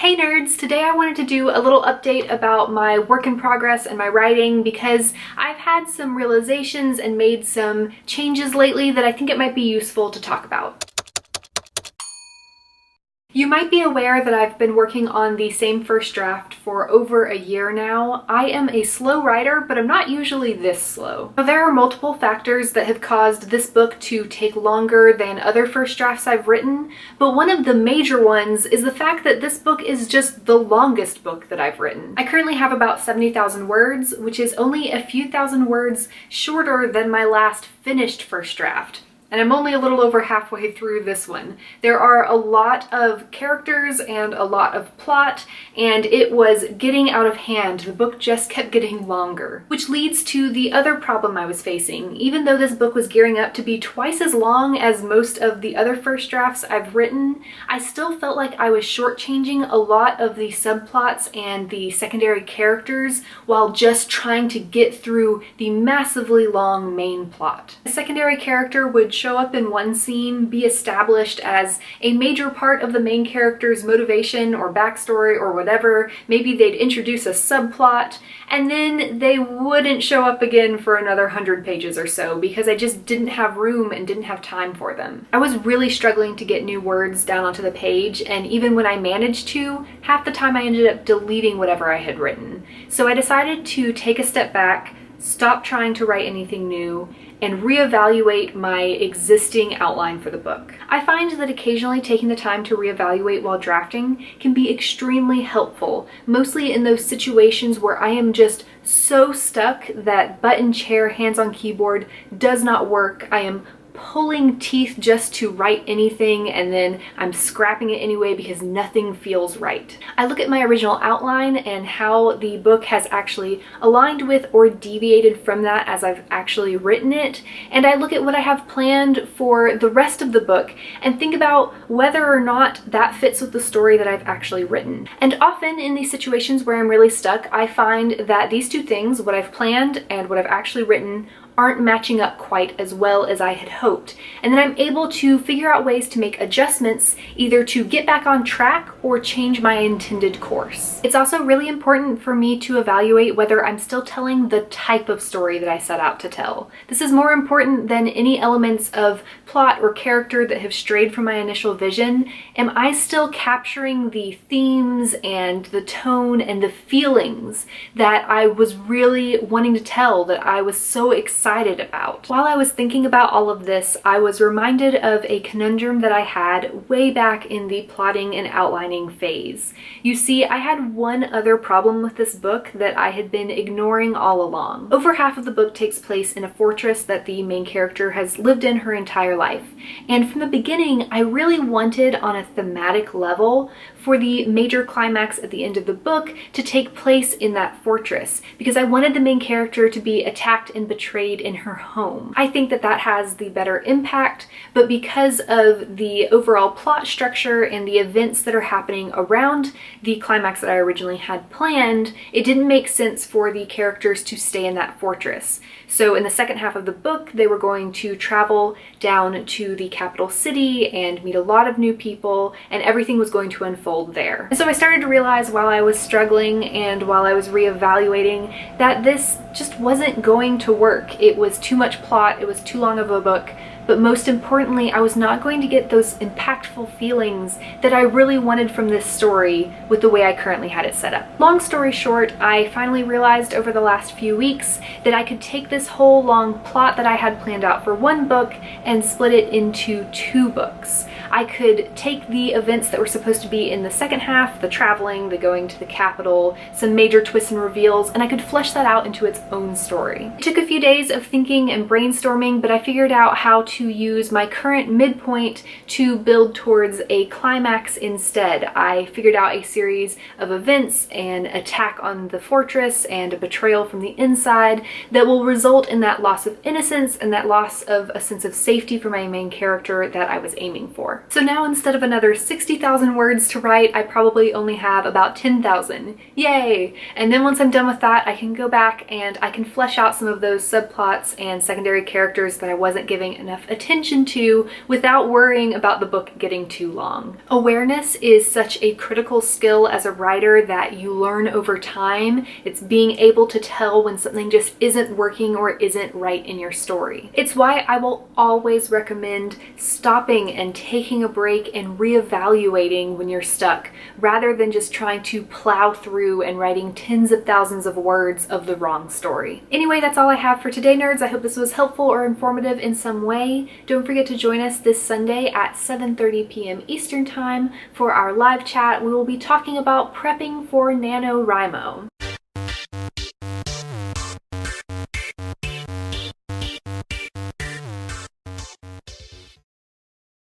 Hey nerds! Today I wanted to do a little update about my work in progress and my writing because I've had some realizations and made some changes lately that I think it might be useful to talk about. You might be aware that I've been working on the same first draft for over a year now. I am a slow writer, but I'm not usually this slow. Now, there are multiple factors that have caused this book to take longer than other first drafts I've written, but one of the major ones is the fact that this book is just the longest book that I've written. I currently have about 70,000 words, which is only a few thousand words shorter than my last finished first draft. And I'm only a little over halfway through this one. There are a lot of characters and a lot of plot, and it was getting out of hand. The book just kept getting longer, which leads to the other problem I was facing. Even though this book was gearing up to be twice as long as most of the other first drafts I've written, I still felt like I was shortchanging a lot of the subplots and the secondary characters while just trying to get through the massively long main plot. A secondary character would show up in one scene, be established as a major part of the main character's motivation or backstory or whatever. Maybe they'd introduce a subplot, and then they wouldn't show up again for another 100 pages or so because I just didn't have room and didn't have time for them. I was really struggling to get new words down onto the page, and even when I managed to, half the time I ended up deleting whatever I had written. So I decided to take a step back, stop trying to write anything new, and reevaluate my existing outline for the book. I find that occasionally taking the time to reevaluate while drafting can be extremely helpful, mostly in those situations where I am just so stuck that button, chair, hands on keyboard does not work. I am pulling teeth just to write anything, and then I'm scrapping it anyway because nothing feels right. I look at my original outline and how the book has actually aligned with or deviated from that as I've actually written it, and I look at what I have planned for the rest of the book and think about whether or not that fits with the story that I've actually written. And often in these situations where I'm really stuck, I find that these two things, what I've planned and what I've actually written, aren't matching up quite as well as I had hoped. And then I'm able to figure out ways to make adjustments, either to get back on track or change my intended course. It's also really important for me to evaluate whether I'm still telling the type of story that I set out to tell. This is more important than any elements of plot or character that have strayed from my initial vision. Am I still capturing the themes and the tone and the feelings that I was really wanting to tell, that I was so excited about? While I was thinking about all of this, I was reminded of a conundrum that I had way back in the plotting and outlining phase. You see, I had one other problem with this book that I had been ignoring all along. Over half of the book takes place in a fortress that the main character has lived in her entire life. And from the beginning, I really wanted, on a thematic level, for the major climax at the end of the book to take place in that fortress, because I wanted the main character to be attacked and betrayed in her home. I think that that has the better impact, but because of the overall plot structure and the events that are happening around the climax that I originally had planned, it didn't make sense for the characters to stay in that fortress. So in the second half of the book, they were going to travel down to the capital city and meet a lot of new people, and everything was going to unfold there. And so I started to realize while I was struggling and while I was reevaluating that this just wasn't going to work. It was too much plot, it was too long of a book, but most importantly, I was not going to get those impactful feelings that I really wanted from this story with the way I currently had it set up. Long story short, I finally realized over the last few weeks that I could take this whole long plot that I had planned out for one book and split it into two books. I could take the events that were supposed to be in the second half, the traveling, the going to the capital, some major twists and reveals, and I could flesh that out into its own story. It took a few days of thinking and brainstorming, but I figured out how to use my current midpoint to build towards a climax instead. I figured out a series of events, an attack on the fortress and a betrayal from the inside that will result in that loss of innocence and that loss of a sense of safety for my main character that I was aiming for. before. So now instead of another 60,000 words to write, I probably only have about 10,000. Yay! And then once I'm done with that, I can go back and I can flesh out some of those subplots and secondary characters that I wasn't giving enough attention to without worrying about the book getting too long. Awareness is such a critical skill as a writer that you learn over time. It's being able to tell when something just isn't working or isn't right in your story. It's why I will always recommend stopping and taking a break and reevaluating when you're stuck, rather than just trying to plow through and writing tens of thousands of words of the wrong story. Anyway, that's all I have for today, nerds. I hope this was helpful or informative in some way. Don't forget to join us this Sunday at 7:30 p.m. Eastern Time for our live chat. We will be talking about prepping for NaNoWriMo.